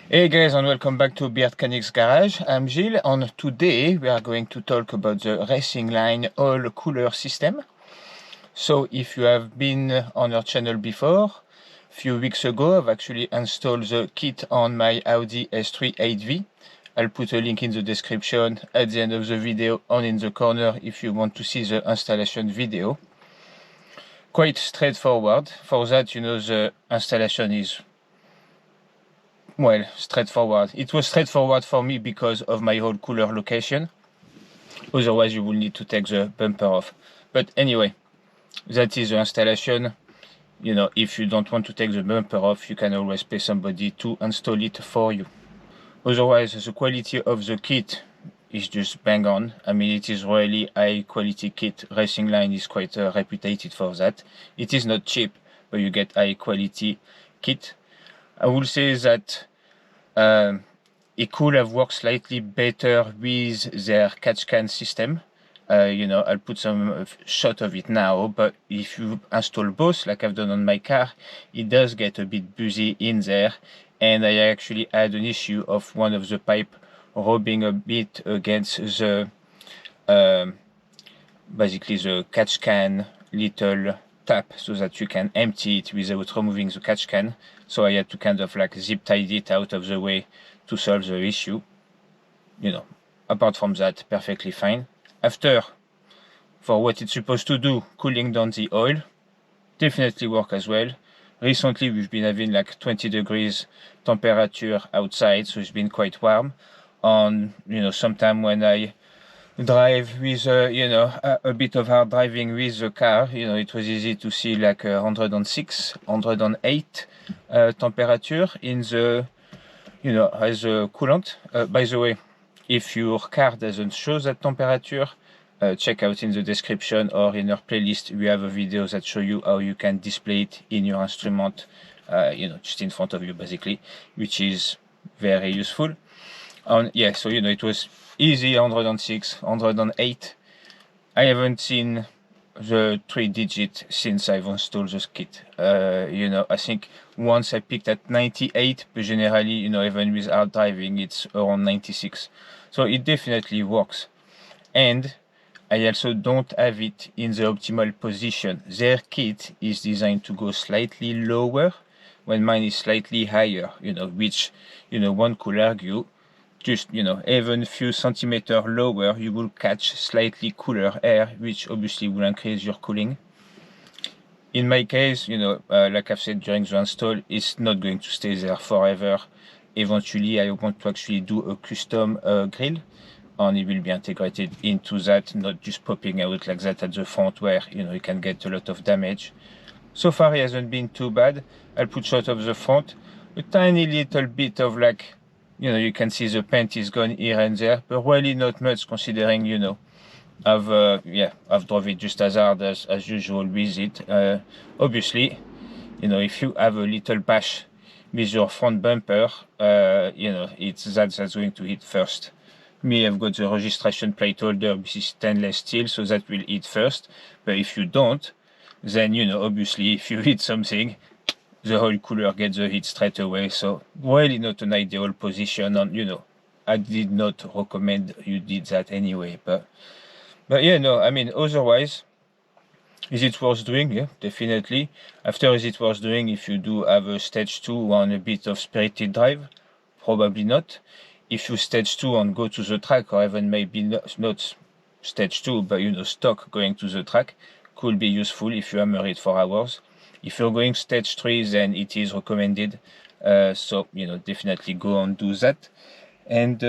Hey guys, and welcome back to Beardchanics Garage. I'm Gilles, and today we are going to talk about the Racingline Oil Cooler system. So if you have been on our channel before, a few weeks ago I've actually installed the kit on my Audi S3 8V. I'll put a link in the description at the end of the video and in the corner if you want to see the installation video. Quite straightforward. For that, the installation is well, straightforward. It was straightforward for me because of my oil cooler location. Otherwise, you will need to take the bumper off. But anyway, that is the installation. If you don't want to take the bumper off, you can always pay somebody to install it for you. Otherwise, the quality of the kit is just bang on. I mean, it is really high quality kit. Racingline is quite reputed for that. It is not cheap, but you get high quality kit. I will say that it could have worked slightly better with their catch can system. I'll put some shot of it now, but if you install both, like I've done on my car, it does get a bit busy in there, and I actually had an issue of one of the pipe rubbing a bit against the basically the catch can little tap so that you can empty it without removing the catch can. So I had to kind of like zip tie it out of the way to solve the issue. Apart from that, perfectly fine. After, for what it's supposed to do, cooling down the oil, definitely work as well. Recently we've been having like 20 degrees temperature outside, so it's been quite warm. And sometime when I drive with a bit of hard driving with the car, it was easy to see like 106 108 temperature in the as a coolant. By the way, if your car doesn't show that temperature, check out in the description or in our playlist. We have a video that show you how you can display it in your instrument, just in front of you basically, which is very useful. And yeah, so it was easy 106 108. I haven't seen the 3-digit since I've installed this kit. I think once I picked at 98, but generally, even with hard driving, it's around 96. So it definitely works. And I also don't have it in the optimal position. Their kit is designed to go slightly lower when mine is slightly higher, which, one could argue just even a few centimeters lower, you will catch slightly cooler air, which obviously will increase your cooling. In my case, like I've said during the install, it's not going to stay there forever. Eventually, I want to actually do a custom grill, and it will be integrated into that, not just popping out like that at the front where you can get a lot of damage. So far, it hasn't been too bad. I'll put shot of the front, a tiny little bit of like, you can see the paint is gone here and there, but really not much considering, I've drove it just as hard as usual with it. Obviously, if you have a little bash with your front bumper, that's going to hit first. Me, I've got the registration plate holder, which is stainless steel, so that will hit first. But if you don't, then, obviously, if you hit something, the whole cooler gets the heat straight away. So really not an ideal position, and I did not recommend you did that anyway. But yeah, no, I mean, otherwise, is it worth doing? Yeah, definitely. After, is it worth doing if you do have a stage 2 and a bit of spirited drive? Probably not. If you stage 2 and go to the track, or even maybe not stage 2, but stock going to the track, could be useful if you hammer it for hours. If you're going stage 3, then it is recommended. So, definitely go and do that. And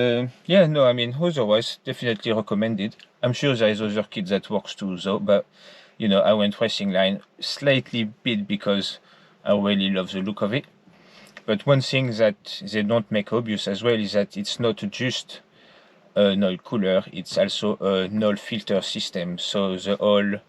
yeah, no, I mean, otherwise, definitely recommended. I'm sure there is other kit that works too, though, but, I went Racingline slightly bit because I really love the look of it. But one thing that they don't make obvious as well is that it's not just an oil cooler, it's also an oil filter system. So the oil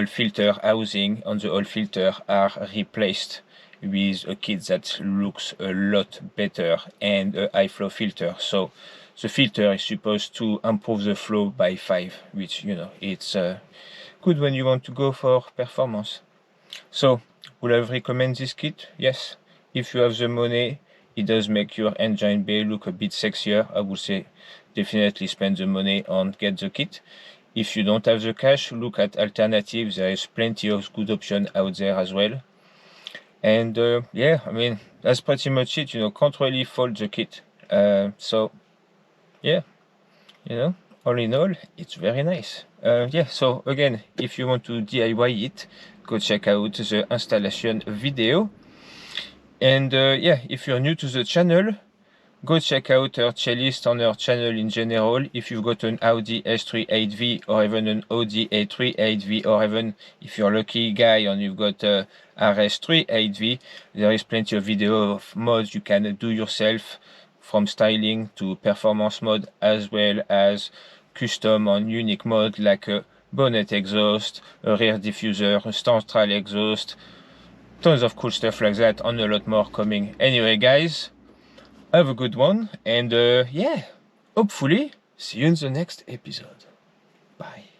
filter housing on the oil filter are replaced with a kit that looks a lot better and a high flow filter. So the filter is supposed to improve the flow by 5, which it's good when you want to go for performance. So would I recommend this kit? Yes. If you have the money, it does make your engine bay look a bit sexier. I would say definitely spend the money on get the kit. If you don't have the cash, look at alternatives. There is plenty of good options out there as well. And yeah, I mean, that's pretty much it. Can't really fault the kit. So yeah, all in all, it's very nice. Yeah, so again, if you want to DIY it, go check out the installation video. And yeah, if you're new to the channel, go check out our playlist on our channel in general. If you've got an Audi S3 8V or even an Audi A3 8V, or even if you're a lucky guy and you've got a RS3 8V, there is plenty of video of mods you can do yourself, from styling to performance mode, as well as custom and unique mode like a bonnet exhaust, a rear diffuser, a central exhaust, tons of cool stuff like that, and a lot more coming. Anyway guys, have a good one, and yeah, hopefully see you in the next episode. Bye.